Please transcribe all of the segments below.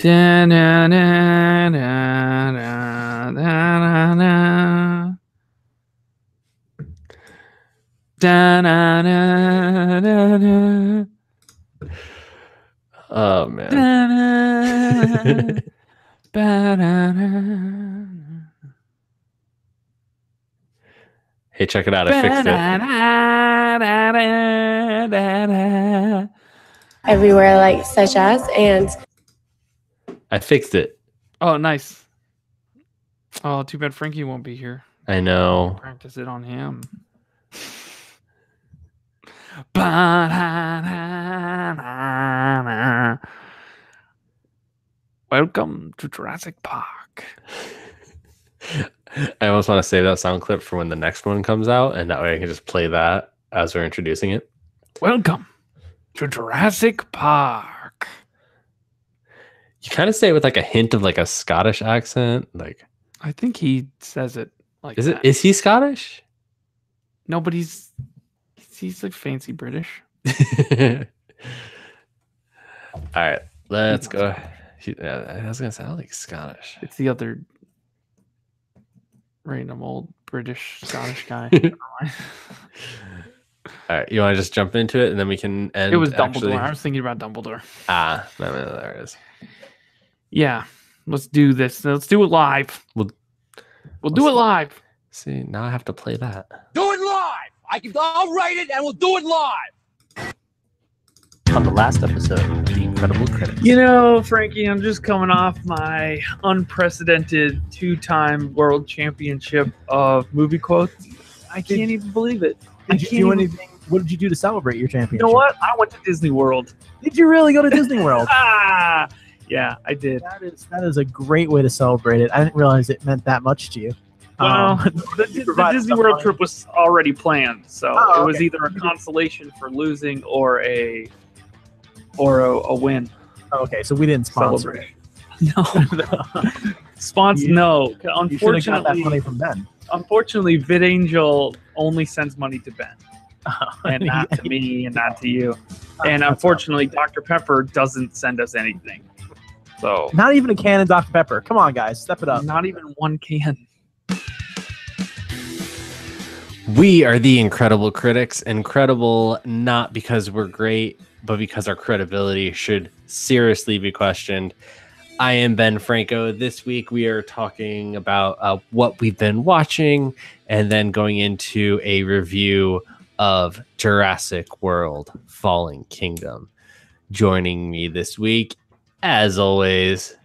Da, na, na, na, na, na, na. Da, na, na, na, na. Oh man. Da, na, ba, da, na. Hey, check it out. I fixed it. Everywhere, like such as, and I fixed it. Oh, nice. Oh, too bad Frankie won't be here. I know. Practice it on him. Welcome to Jurassic Park. I almost want to save that sound clip for when the next one comes out, and that way I can just play that as we're introducing it. Welcome to Jurassic Park. You kind of say it with like a hint of like a Scottish accent. Like, I think he says it like is that. Is he Scottish? No, but he's like fancy British. All right, let's go. I was gonna sound like Scottish. It's the other random old British Scottish guy. All right, you want to just jump into it and then we can end? It was Dumbledore. Actually... I was thinking about Dumbledore. No, there it is. Yeah, let's do this. Let's do it live. We'll do it live. See, now I have to play that. Do it live! I'll write it and we'll do it live! On the last episode of The Incredible Critics. You know, Frankie, I'm just coming off my unprecedented 2-time world championship of movie quotes. I can't even believe it. Did you do anything? What did you do to celebrate your championship? You know what? I went to Disney World. Did you really go to Disney World? Yeah, I did. That is a great way to celebrate it. I didn't realize it meant that much to you. Well, the Disney World trip was already planned, so it was either a consolation for losing or a win. Okay, so we didn't sponsor it. No. Sponsor? No. Unfortunately, got that money from Ben. Unfortunately, VidAngel only sends money to Ben, and not to me, and not to you. And unfortunately, Dr. Pepper doesn't send us anything. So not even a can of Dr. Pepper. Come on, guys, step it up. Not even one can. We are the Incredible Critics. Incredible not because we're great, but because our credibility should seriously be questioned. I am Ben Franco. This week we are talking about what we've been watching and then going into a review of Jurassic World Fallen Kingdom. Joining me this week, as always,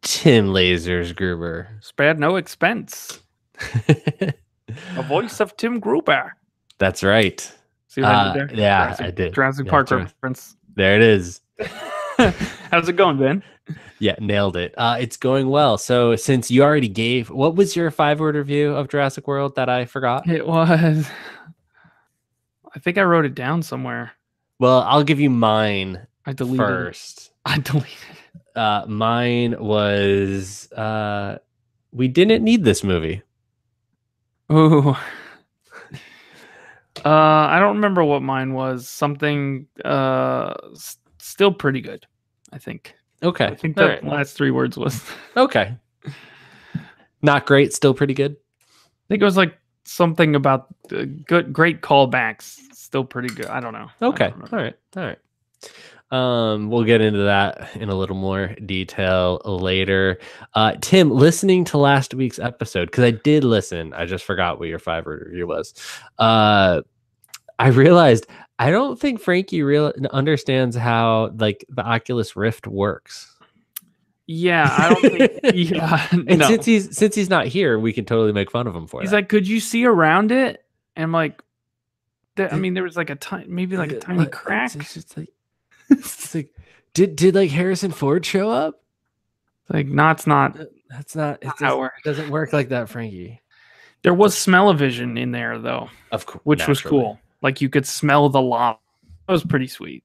Tim Lasers Gruber. Spared no expense. A voice of Tim Gruber. That's right. See what I did there? Yeah, I did. Jurassic Park reference. There it is. How's it going, Ben? Yeah, nailed it. It's going well. So since you already gave, what was your 5-word review of Jurassic World that I forgot? It was, I think I wrote it down somewhere. Well, I'll give you mine first. I deleted it. Mine was, we didn't need this movie. Ooh. I don't remember what mine was. Something still pretty good, I think. Okay. I think the last 3 words was okay. Not great, still pretty good. I think it was like something about great callbacks. Still pretty good. I don't know. Okay. All right. We'll get into that in a little more detail later. Tim, listening to last week's episode, because I did listen, I just forgot what your 5-word review was. I realized I don't think Frankie understands how like the Oculus Rift works. Yeah, I don't think. Yeah, and no. since he's not here, we can totally make fun of him for it. He's like, "Could you see around it?" And I'm like, I mean, there was like a tiny crack. It's like, did like Harrison Ford show up? Like, no, it's not. That's not. It doesn't work like that, Frankie. There was smell-o-vision in there though, of course, which was cool. Like you could smell the lava. That was pretty sweet.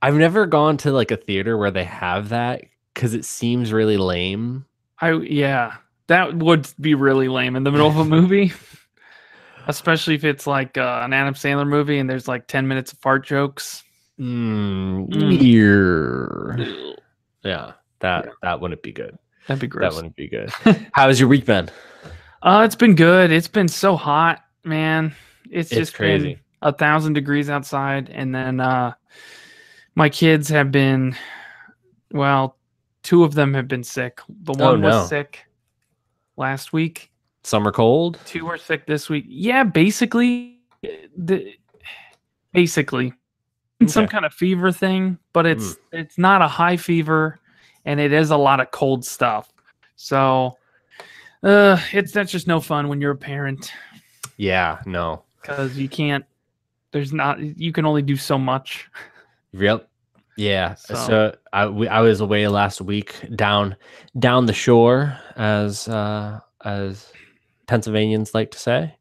I've never gone to like a theater where they have that because it seems really lame. That would be really lame in the middle of a movie, especially if it's like an Adam Sandler movie and there's like 10 minutes of fart jokes. Yeah. Yeah, that wouldn't be good. That'd be That gross. wouldn't be good. How has your week been? It's been good. It's been so hot, man. It's just crazy. been 1,000 degrees outside, and then my kids have been, well, 2 of them have been sick. The one was sick last week. Summer cold? 2 are sick this week. Yeah, basically, basically, some kind of fever thing, but it's not a high fever, and it is a lot of cold stuff. So, that's just no fun when you're a parent. Yeah, no, because you can't. You can only do so much. Yep. Yeah. So I was away last week down the shore, as Pennsylvanians like to say,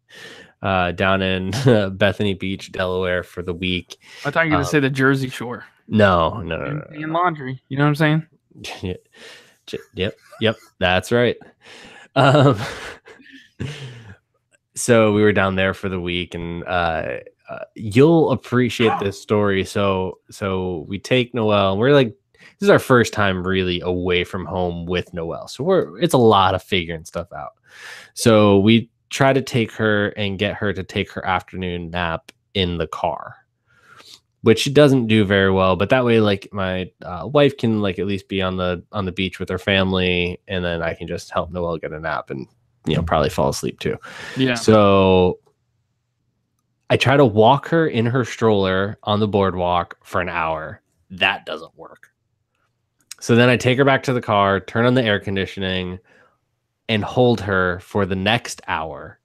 down in Bethany Beach, Delaware, for the week. I thought you were going to say the Jersey Shore. No. And laundry. You know what I'm saying? Yep. That's right. So we were down there for the week, and you'll appreciate this story. So we take Noelle. We're like, this is our first time really away from home with Noelle. So it's a lot of figuring stuff out. So we try to take her and get her to take her afternoon nap in the car, which she doesn't do very well. But that way, like, my wife can like at least be on the beach with her family, and then I can just help Noelle get a nap and, you know, probably fall asleep too. Yeah. So I try to walk her in her stroller on the boardwalk for an hour. That doesn't work. So then I take her back to the car, turn on the air conditioning, and hold her for the next hour.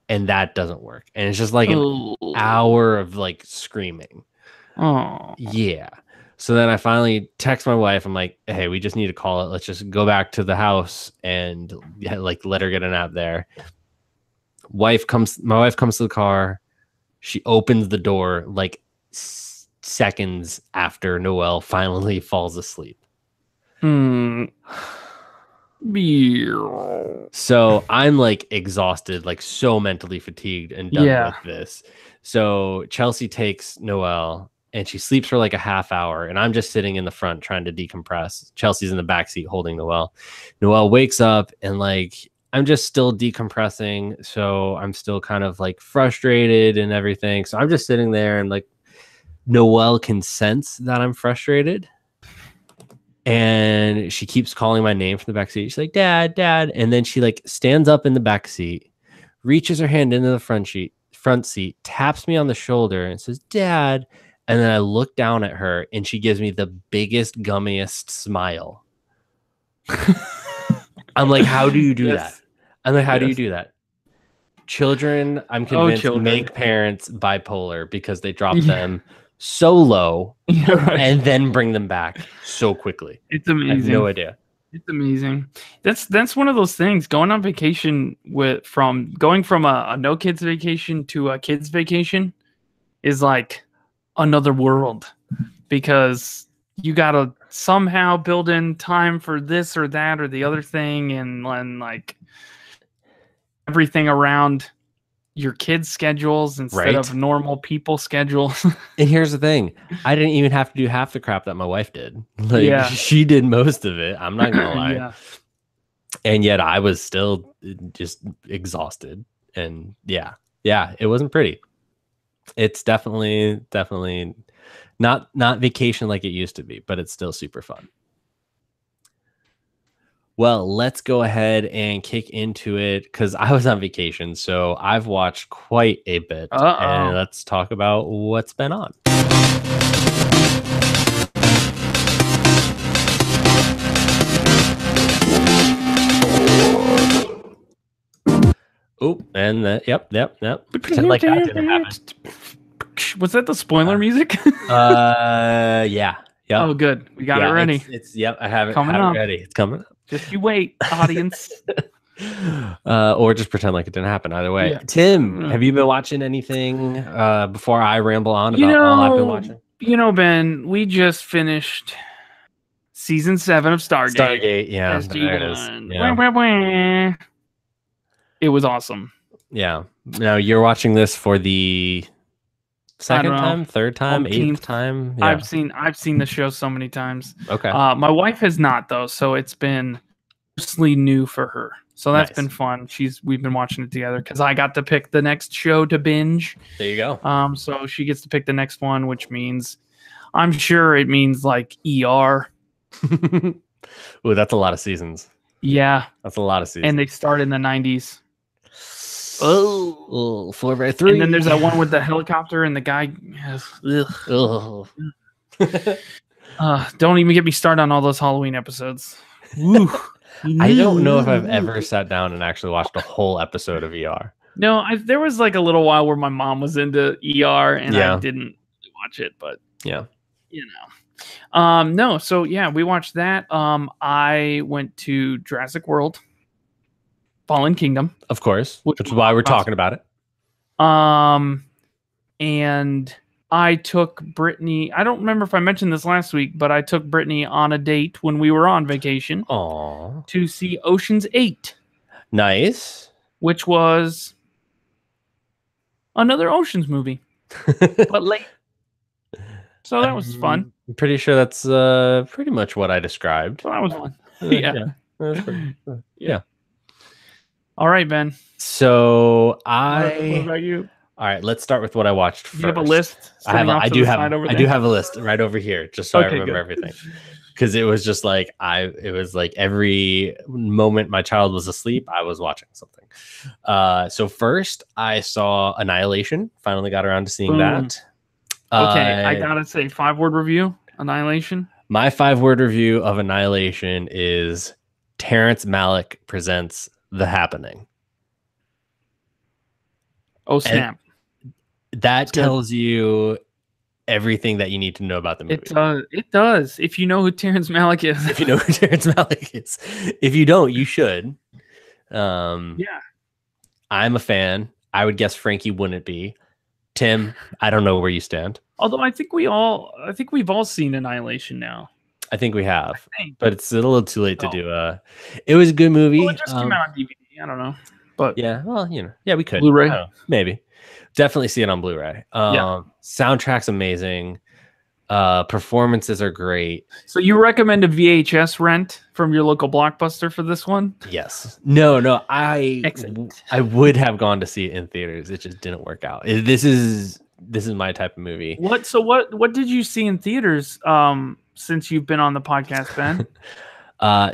And that doesn't work. And it's just like an hour of like screaming. Oh. Yeah. So then I finally text my wife. I'm like, hey, we just need to call it. Let's just go back to the house and like let her get a nap there. My wife comes to the car. She opens the door like seconds after Noelle finally falls asleep. So I'm like exhausted, like so mentally fatigued and done with this. So Chelsea takes Noelle and she sleeps for like a half hour, and I'm just sitting in the front trying to decompress. Chelsea's in the backseat holding Noelle. Noelle wakes up, and like I'm just still decompressing, so I'm still kind of like frustrated and everything. So I'm just sitting there, and like Noelle can sense that I'm frustrated. And she keeps calling my name from the back seat. She's like, Dad, Dad. And then she like stands up in the back seat, reaches her hand into the front seat, taps me on the shoulder and says, Dad. And then I look down at her, and she gives me the biggest, gummiest smile. I'm like, how do you do that? I'm like, how do you do that? Children, I'm convinced, make parents bipolar because they drop them so low and then bring them back so quickly. It's amazing. I have no idea. It's amazing. That's one of those things. Going on vacation going from a no kids vacation to a kids vacation is like another world, because you gotta somehow build in time for this or that or the other thing, and like everything around your kids' schedules instead of normal people schedules. And here's the thing. I didn't even have to do half the crap that my wife did. Like she did most of it. I'm not gonna lie. And yet I was still just exhausted. And yeah, it wasn't pretty. It's definitely not vacation like it used to be, but it's still super fun. Well, let's go ahead and kick into it, because I was on vacation, so I've watched quite a bit. And let's talk about what's been on. Oh, and yep. Pretend like that didn't happen. Was that the spoiler music? Yeah. Oh, good. We got it ready. It's I have it ready. It's coming up. Just you wait, audience. Or just pretend like it didn't happen. Either way. Yeah. Tim, have you been watching anything before I ramble on about all I've been watching? You know, Ben, we just finished season 7 of Stargate. Stargate, yeah. There it is. Yeah. It was awesome. Yeah. Now you're watching this for the second know, time, third time, eighth 14th. time. Yeah. I've seen the show so many times. Okay. My wife has not though, so it's been mostly new for her. So that's Nice. been fun. We've been watching it together because I got to pick the next show to binge. There you go. So she gets to pick the next one, which means I'm sure it means like ER. Ooh, that's a lot of seasons. Yeah, That's a lot of seasons. and they start in the 90s. Oh, 4x3. And then there's that one with the helicopter and the guy. Ugh. Oh. Don't even get me started on all those Halloween episodes. I don't know if I've ever sat down and actually watched a whole episode of ER. No, there was like a little while where my mom was into ER and Yeah. I didn't watch it, but Yeah. you know. No, so yeah, we watched that. I went to Jurassic World, Fallen Kingdom. Of course. Which Which is why we're talking about it. And I took Brittany. I don't remember if I mentioned this last week, but I took Brittany on a date when we were on vacation Aw. to see Ocean's 8, Nice. which was another Ocean's movie, but late. So that was fun. I'm pretty sure that's pretty much what I described. So that was fun. Yeah. That's pretty- All right, Ben. So What about you? all right, let's start with what I watched first. You have a list? I do have a list right over here, just so I Okay, remember good. everything. Because it was just like it was like every moment my child was asleep, I was watching something. So first I saw Annihilation. Finally got around to seeing Boom. that. Okay, I gotta say, 5-word review. Annihilation. My 5-word review of Annihilation is Terrence Malick presents The Happening. Oh snap! That good. tells you everything that you need to know about the movie. It does. It does. If you know who Terrence Malick is. If you know who Terrence Malick is. If you don't, you should. Yeah. I'm a fan. I would guess Frankie wouldn't be. Tim, I don't know where you stand. Although I think we've all seen Annihilation now. I think we have, think. but it's a little too late to do it was a good movie. Well, it just came out on DVD. I don't know. But Yeah, well, we could. Blu-ray? I don't know, maybe. Definitely see it on Blu-ray. Yeah. Soundtrack's amazing. Performances are great. so you recommend a VHS rent from your local Blockbuster for this one? Yes. No, Excellent. I would have gone to see it in theaters. It just didn't work out. This is my type of movie. What did you see in theaters since you've been on the podcast, Ben?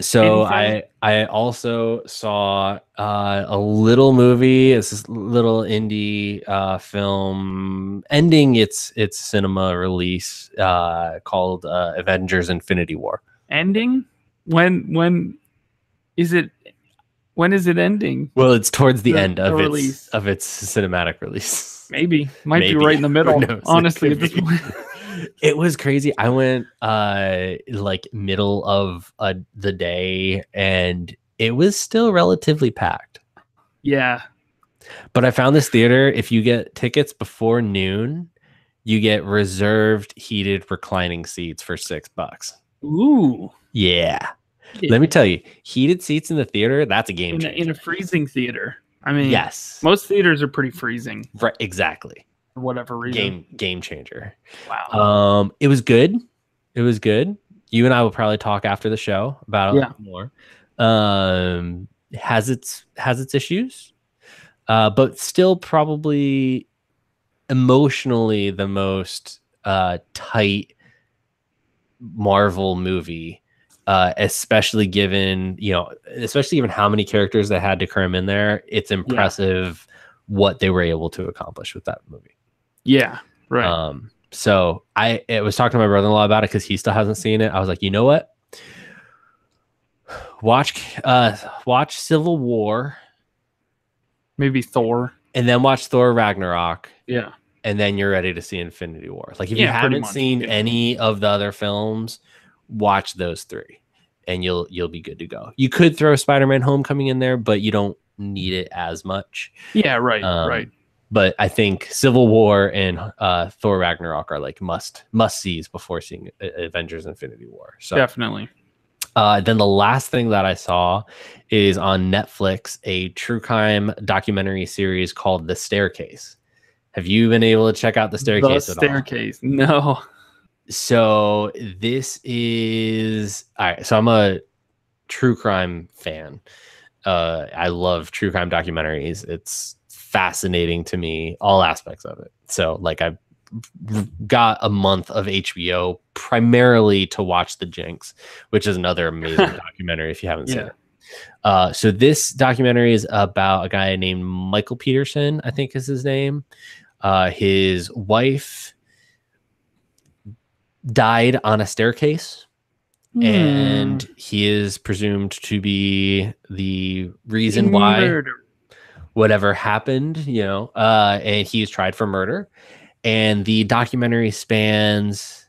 So Anything? I also saw a little movie. It's this little indie film ending its cinema release called Avengers Infinity War. Ending? When is it ending? Well, it's towards the The- end the of release. its cinematic release. Might Maybe. be right in the middle. Who knows? Honestly, It at could this point. It was crazy. I went like middle of the day and it was still relatively packed. Yeah. But I found this theater, if you get tickets before noon, you get reserved heated reclining seats for $6. Ooh. Yeah. Let me tell you, heated seats in the theater, that's a game changer. In a freezing theater. I mean, Yes. most theaters are pretty freezing Right, exactly. for whatever reason. Game changer. Wow. It was good. It was good. You and I will probably talk after the show about it more. Has its issues, but still probably emotionally the most tight Marvel movie, especially given how many characters they had to cram in there. It's impressive what they were able to accomplish with that movie. Yeah. Right. So I was talking to my brother-in-law about it because he still hasn't seen it. I was like, you know what? Watch Civil War Maybe Thor. and then watch Thor Ragnarok, Yeah. and then you're ready to see Infinity War. Like if you Yeah, pretty haven't much. seen Yeah. any of the other films, watch those three, and you'll be good to go. You could throw Spider-Man: Homecoming in there, but you don't need it as much. Yeah. Right. Um, right. But I think Civil War and Thor Ragnarok are like must sees before seeing Avengers: Infinity War. So Definitely. then the last thing that I saw is on Netflix, a true crime documentary series called The Staircase. Have you been able to check out The Staircase The at all? Staircase. No. So this is all right. So I'm a true crime fan. I love true crime documentaries. It's fascinating to me, all aspects of it. So like I've got a month of HBO primarily to watch The Jinx, which is another amazing documentary if you haven't seen it. So this documentary is about a guy named Michael Peterson, I think is his name. His wife died on a staircase, and he is presumed to be the reason why whatever happened, and he is tried for murder. And the documentary spans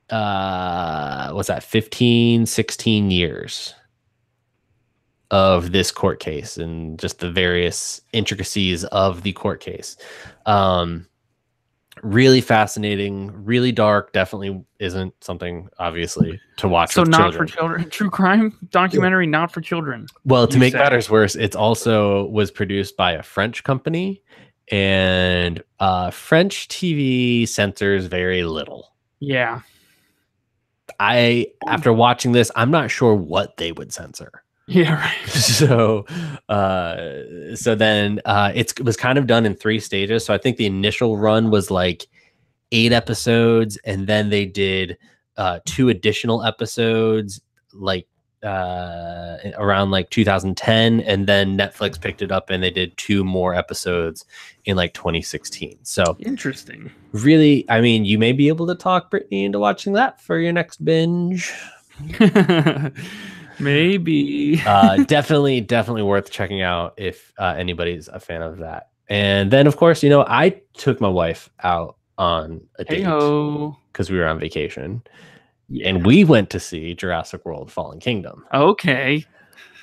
15, 16 years of this court case and just the various intricacies of the court case. Really fascinating, really dark. Definitely isn't something obviously to watch. So with not children. for children. True crime documentary, not for children. Well, to make matters worse, it's also was produced by a French company, and French TV censors very little. Yeah. After watching this, I'm not sure what they would censor. Yeah, right. So then it was kind of done in 3 stages. So I think the initial run was like 8 episodes, and then they did 2 additional episodes like around like 2010, and then Netflix picked it up and they did 2 more episodes in like 2016. So interesting. Really, I mean, you may be able to talk Brittany into watching that for your next binge. Maybe. Definitely worth checking out if anybody's a fan of that. And then, of course, I took my wife out on a date because we were on vacation, and we went to see Jurassic World: Fallen Kingdom. Okay.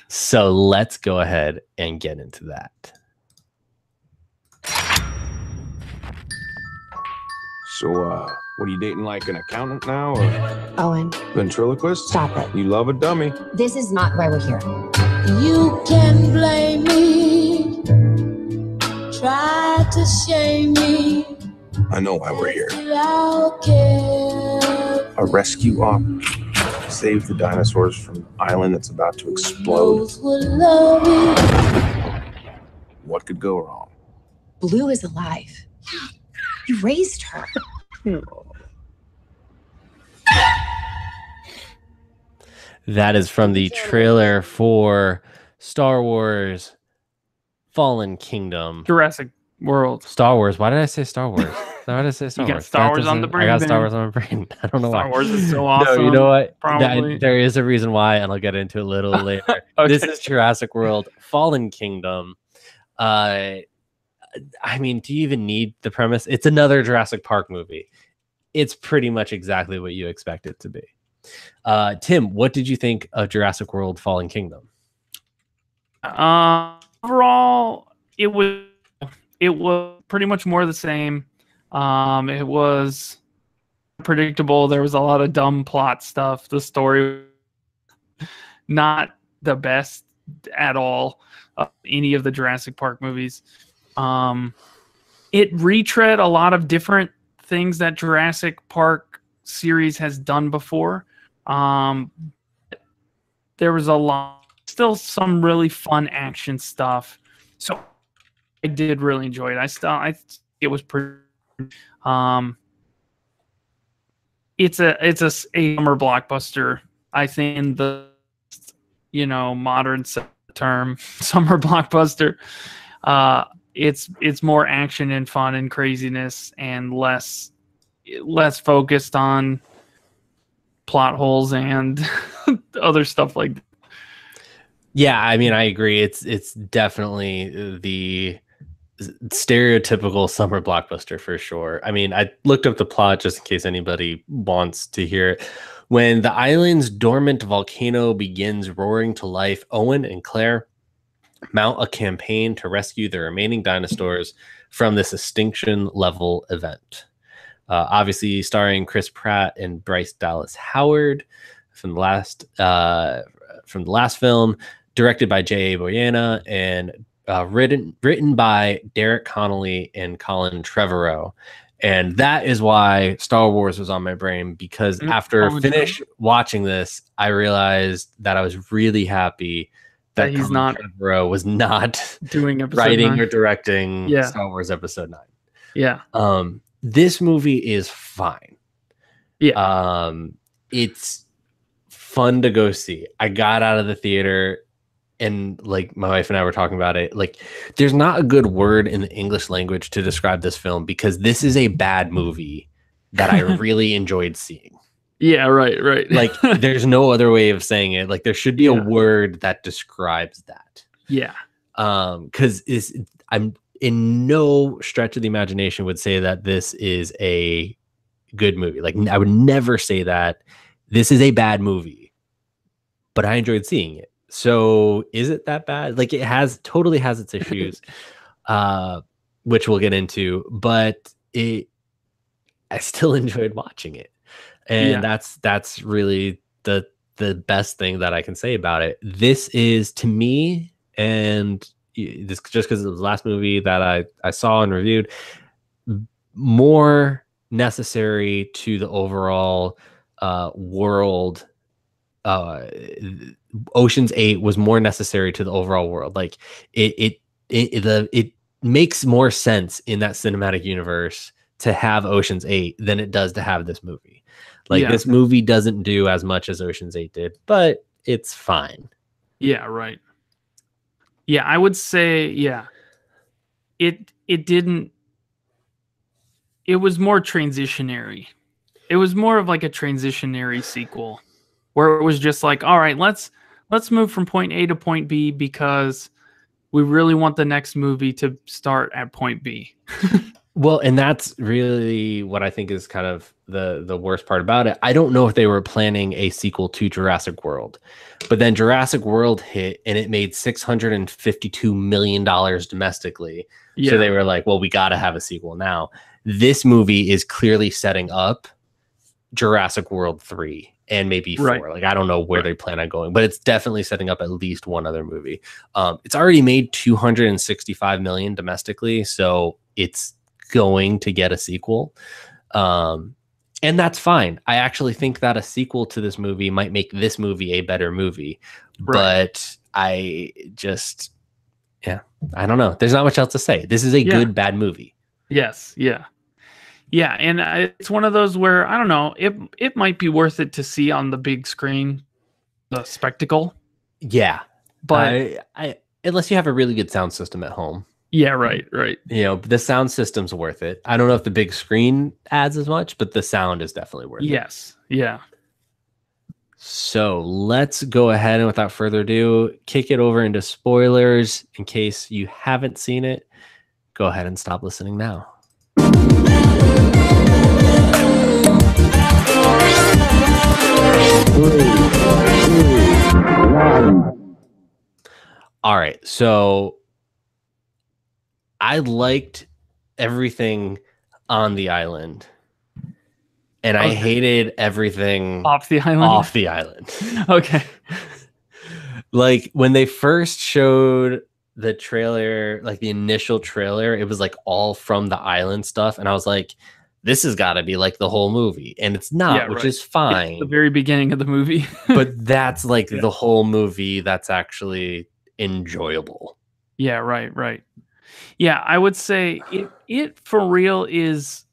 So let's go ahead and get into that. So, what are you dating, like an accountant now, or Owen, ventriloquist? stop it. You love a dummy. This is not why we're here. You can blame me, try to shame me. I know why we're here. I'll care. A rescue op. Save the dinosaurs from an island that's about to explode. Those will love me. What could go wrong? Blue is alive. You raised her. That is from the trailer for Star Wars Fallen Kingdom. Jurassic World. Star Wars. Why did I say Star Wars? Why did I say Star You got Wars? Star Wars on the brain. I got Star Wars on my brain. I don't know why. Star Wars is so awesome. No, you know what? Probably. There is a reason why, and I'll get into it a little later. Okay. This is Jurassic World Fallen Kingdom. I mean, do you even need the premise? It's another Jurassic Park movie. It's pretty much exactly what you expect it to be. Tim, what did you think of Jurassic World Fallen Kingdom? Overall, it was pretty much more of the same. It was predictable. There was a lot of dumb plot stuff. The story not the best at all of any of the Jurassic Park movies. It retread a lot of different things that Jurassic Park series has done before. There was still some really fun action stuff. So I did really enjoy it. It was pretty. It's a summer blockbuster. I think in the modern term, summer blockbuster. It's more action and fun and craziness and less focused on plot holes and other stuff like that. Yeah, I mean, I agree. It's definitely the stereotypical summer blockbuster for sure. I mean, I looked up the plot just in case anybody wants to hear it. When the island's dormant volcano begins roaring to life, Owen and Claire mount a campaign to rescue the remaining dinosaurs from this extinction level event. Obviously starring Chris Pratt and Bryce Dallas Howard from the last film, directed by J.A. Boyena and written by Derek Connolly and Colin Trevorrow. And that is why Star Wars was on my brain, because after finish watching this, I realized that I was really happy that he's Colin not Trevorrow was not doing episode writing 9. or directing Yeah. Star Wars Episode 9. Yeah. This movie is fine. Yeah. It's fun to go see. I got out of the theater and like my wife and I were talking about it. Like, there's not a good word in the English language to describe this film, because this is a bad movie that I really enjoyed seeing. Yeah, right. Like, there's no other way of saying it. Like, there should be a word that describes that. Yeah. Because I'm in no stretch of the imagination would say that this is a good movie. Like, I would never say that. This is a bad movie, but I enjoyed seeing it. So is it that bad? Like, it totally has its issues, which we'll get into, but I still enjoyed watching it. And that's really the best thing that I can say about it. This is, to me, and this just because it was the last movie that I saw and reviewed, more necessary to the overall world. Ocean's 8 was more necessary to the overall world. Like, it makes more sense in that cinematic universe to have Ocean's 8 than it does to have this movie. Like, this movie doesn't do as much as Ocean's 8 did, but it's fine. Yeah, right. Yeah, I would say, it didn't. It was more transitionary. It was more of like a transitionary sequel, where it was just like, all right, let's move from point A to point B because we really want the next movie to start at point B. Well, and that's really what I think is kind of the worst part about it. I don't know if they were planning a sequel to Jurassic World, but then Jurassic World hit and it made $652 million domestically. Yeah. So they were like, well, we got to have a sequel now. This movie is clearly setting up Jurassic World 3 and maybe 4. Right. Like, I don't know where they plan on going, but it's definitely setting up at least one other movie. It's already made $265 million domestically, so it's going to get a sequel. And that's fine. I actually think that a sequel to this movie might make this movie a better movie. Right. But I don't know. There's not much else to say. This is a good, bad movie. Yes. Yeah. Yeah, and it's one of those where, I don't know, it might be worth it to see on the big screen, the spectacle. Yeah, but I unless you have a really good sound system at home. Yeah, right. You know, the sound system's worth it. I don't know if the big screen adds as much, but the sound is definitely worth it. Yes, yeah. So let's go ahead and without further ado, kick it over into spoilers. In case you haven't seen it, go ahead and stop listening now. All right, so I liked everything on the island, and I hated everything off the island. Okay. Like, when they first showed the trailer, like the initial trailer, it was like all from the island stuff, and I was like, this has got to be like the whole movie, and it's not, which is fine. It's the very beginning of the movie. But that's like the whole movie that's actually enjoyable. Yeah, right. Yeah, I would say it for real is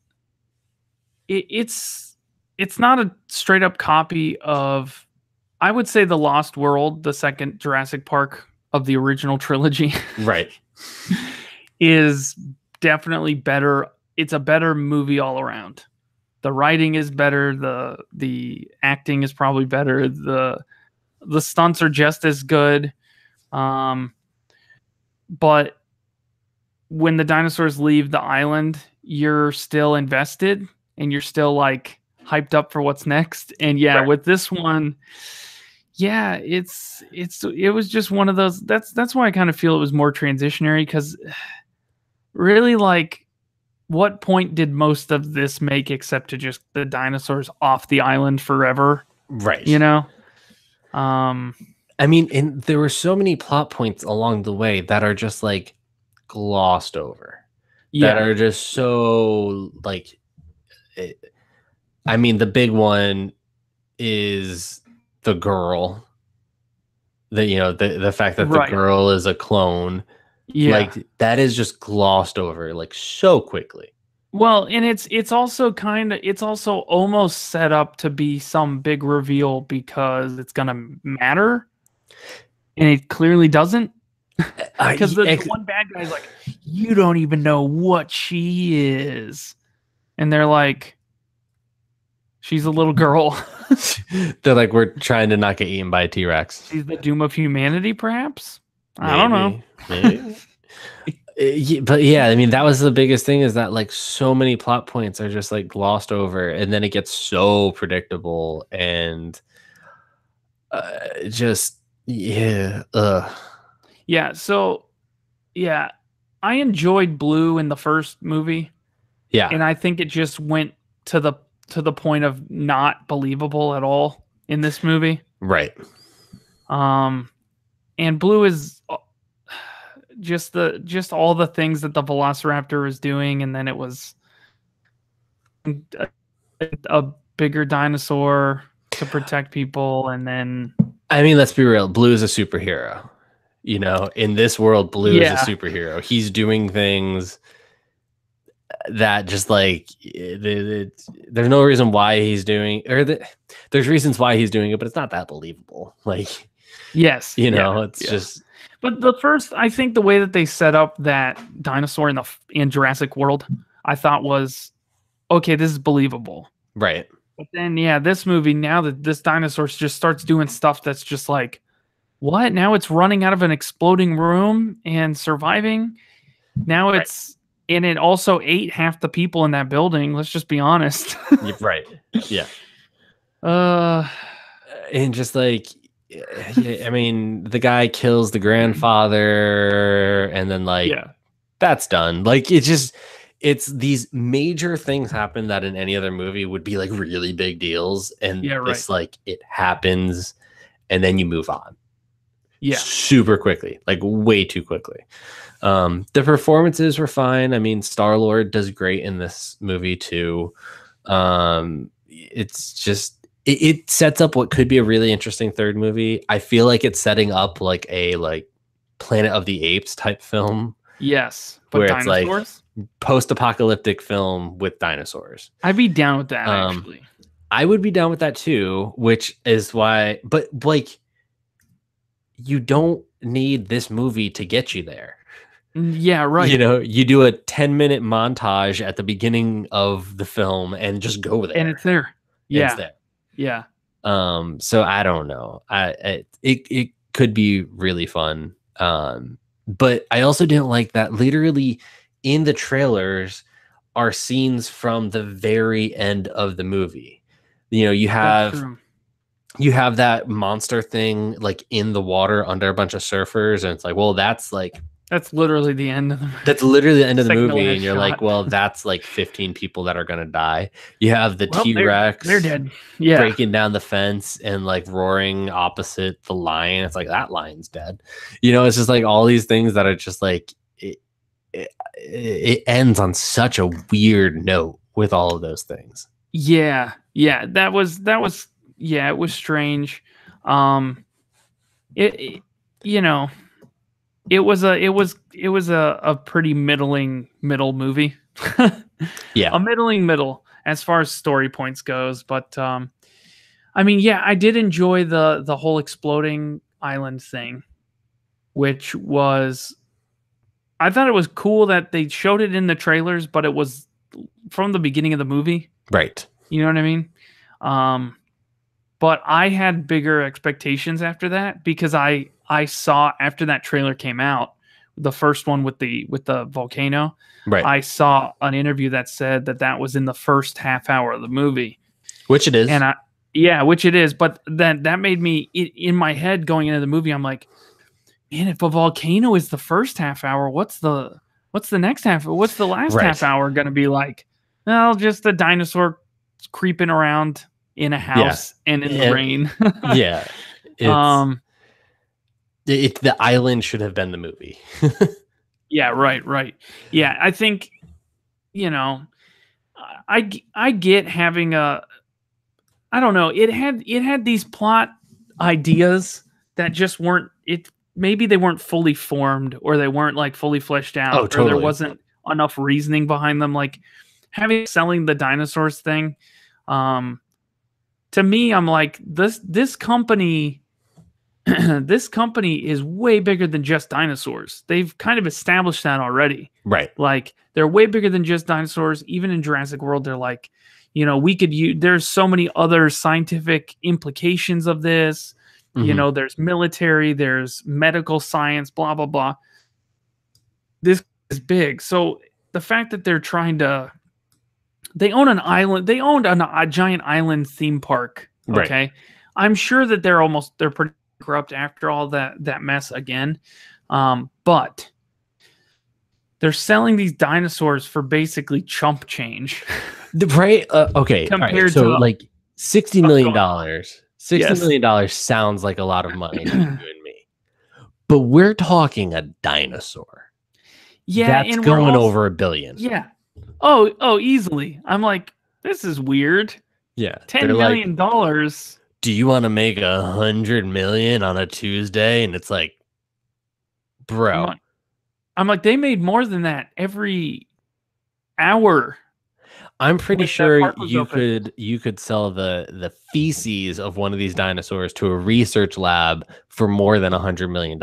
it's not a straight up copy of, I would say, The Lost World, the second Jurassic Park of the original trilogy. Right. Is definitely better. It's a better movie all around. The writing is better, the acting is probably better, the stunts are just as good. But when the dinosaurs leave the island, you're still invested and you're still like hyped up for what's next. And with this one, it was just one of those. That's why I kind of feel it was more transitionary, because really, like, what point did most of this make except to just the dinosaurs off the island forever? Right. You know? I mean, and there were so many plot points along the way that are just like glossed over. That Yeah. are just so like. I mean, the big one is the girl. The fact that the Right. girl is a clone. Yeah. Like that is just glossed over like so quickly. Well, and it's also almost set up to be some big reveal because it's gonna matter, and it clearly doesn't. Because the one bad guy's like, you don't even know what she is, and they're like, she's a little girl. They're like, we're trying to not get eaten by a T-Rex. She's the doom of humanity, perhaps. I don't know. Maybe. But yeah, I mean, that was the biggest thing is that like so many plot points are just like glossed over, and then it gets so predictable and just yeah. Yeah. So yeah, I enjoyed Blue in the first movie. Yeah, and I think it just went to the point of not believable at all in this movie. right. And Blue is just all the things that the Velociraptor was doing, and then it was a bigger dinosaur to protect people, and then I mean, let's be real. Blue is a superhero. You know, in this world, Blue is a superhero. He's doing things that just like there's no reason why he's doing, there's reasons why he's doing it, but it's not that believable. Like, yes, it's just. But the first, I think the way that they set up that dinosaur in Jurassic World, I thought was okay. This is believable, right? But then, this movie, now that this dinosaur just starts doing stuff that's just like, what? Now it's running out of an exploding room and surviving. Now it's, and it also ate half the people in that building. Let's just be honest. Right. Yeah. And just like, I mean, the guy kills the grandfather, and then like, that's done. Like, it's these major things happen that in any other movie would be like really big deals, and it's like it happens, and then you move on. Yeah, super quickly, like way too quickly. The performances were fine. I mean, Star-Lord does great in this movie too. It's just it sets up what could be a really interesting third movie. I feel like it's setting up like a Planet of the Apes type film. Yes, but where dinosaurs? It's like post-apocalyptic film with dinosaurs. I'd be down with that. Actually, I would be down with that too. Which is why, but like, you don't need this movie to get you there. Yeah, right. You know, you do a 10-minute montage at the beginning of the film and just go there. And it's there. Yeah. It's there. Yeah. So I don't know. It could be really fun. But I also didn't like that literally in the trailers are scenes from the very end of the movie. You know, you have that monster thing like in the water under a bunch of surfers, and it's like, well, that's literally the end of the movie. That's literally the end of the movie, and you're like, well, that's like 15 people that are gonna die. You have the T-Rex, they're dead. Yeah, breaking down the fence and like roaring opposite the lion. It's like that lion's dead. You know, it's just like all these things that are just like it ends on such a weird note with all of those things. Yeah, that was it was strange. It was a pretty middle movie. Yeah, a middle as far as story points goes. But I mean, I did enjoy the whole exploding island thing, which was, I thought it was cool that they showed it in the trailers, but it was from the beginning of the movie. Right. You know what I mean? But I had bigger expectations after that, because I saw, after that trailer came out, the first one with the volcano, right, I saw an interview that said that was in the first half hour of the movie, which it is. And which it is. But then that made me, in my head going into the movie, I'm like, man, if a volcano is the first half hour, what's the next half? What's the last half hour going to be like? Well, just a dinosaur creeping around in a house and in the rain. Yeah. The island should have been the movie. Yeah, right. Yeah, I think, you know, I get having a, I don't know, it had these plot ideas that just weren't, maybe they weren't fully formed, or they weren't like fully fleshed out, Oh, or totally. there wasn't enough reasoning behind them. Like selling the dinosaurs thing. To me, I'm like, this company this company is way bigger than just dinosaurs. They've kind of established that already. Right. Like, they're way bigger than just dinosaurs. Even in Jurassic World, they're like, we could use, there's so many other scientific implications of this. Mhm. There's military, there's medical science, blah, blah, blah. This is big. So the fact that they're trying to, they own an island, they owned a giant island theme park. Okay. Right. I'm sure that they're pretty corrupt after all that mess again. But they're selling these dinosaurs for basically chump change. Right. Okay. Compared right. So to like $60 million. Yes. $60 million sounds like a lot of money to you and me. But we're talking a dinosaur. Yeah. That's and going over $1 billion. Yeah. Oh, easily. I'm like, this is weird. Yeah. $10 million. Do you want to make 100 million on a Tuesday? And it's like, bro. I'm like, they made more than that every hour. I'm pretty Like, that sure park was open. you could sell the feces of one of these dinosaurs to a research lab for more than $100 million.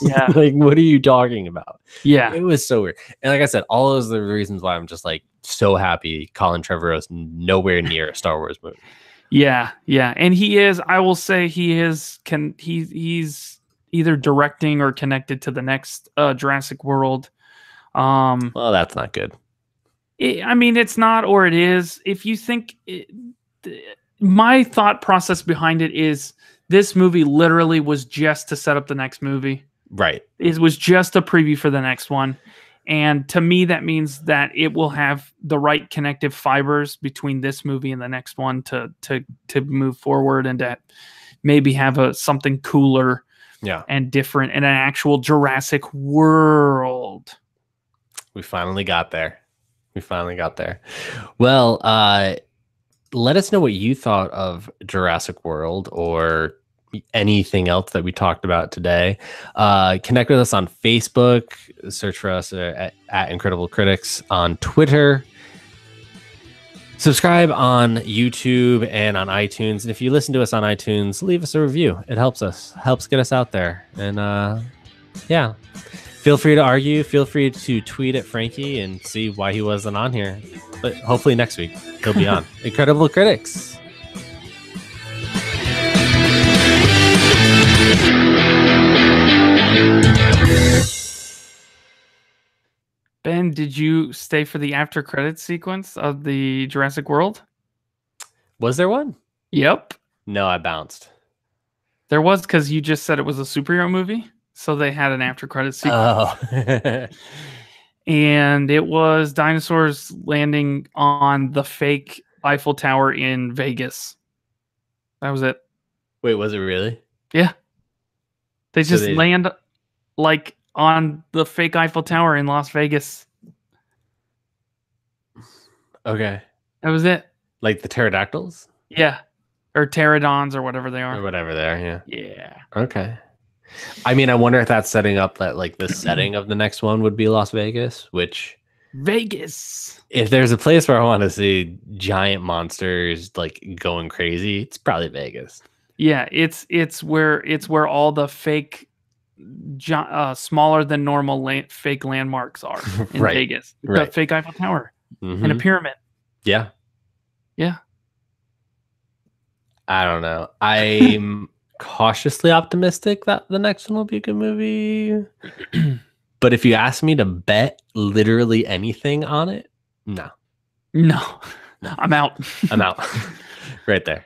Yeah. Like, what are you talking about? Yeah. It was so weird. And like I said, all those are the reasons why I'm just like so happy Colin Trevorrow's nowhere near a Star Wars movie. Yeah. And he is, I will say he's either directing or connected to the next Jurassic World. Well, that's not good. It's not, or it is. If you think my thought process behind it is, this movie literally was just to set up the next movie. Right. It was just a preview for the next one. And to me, that means that it will have the right connective fibers between this movie and the next one to move forward, and to maybe have something cooler, and different, and an actual Jurassic World. We finally got there. Well, let us know what you thought of Jurassic World or anything else that we talked about today. Connect with us on Facebook. Search for us at Incredible Critics on Twitter. Subscribe on YouTube and on iTunes. And if you listen to us on iTunes, leave us a review. It helps get us out there. And feel free to argue. Feel free to tweet at Frankie and see why he wasn't on here. But hopefully next week he'll be on. Incredible Critics. Ben, did you stay for the after credits sequence of the Jurassic World? Was there one? Yep. No, I bounced. There was, because you just said it was a superhero movie. So they had an after credits sequence. Oh. And it was dinosaurs landing on the fake Eiffel Tower in Vegas. That was it. Wait, was it really? Yeah. They just land like on the fake Eiffel Tower in Las Vegas. Okay. That was it. Like the pterodactyls? Yeah. Or pterodons or whatever they are. Or whatever they are, yeah. Yeah. Okay. I mean, I wonder if that's setting up that like the setting of the next one would be Las Vegas, which Vegas. If there's a place where I want to see giant monsters like going crazy, it's probably Vegas. Yeah, it's where all the fake smaller than normal fake landmarks are in Right. Vegas. Right. The fake Eiffel Tower Mm-hmm. and a pyramid. Yeah. Yeah. I don't know. I'm cautiously optimistic that the next one will be a good movie. But if you ask me to bet literally anything on it, no. No. I'm out. I'm out. Right there.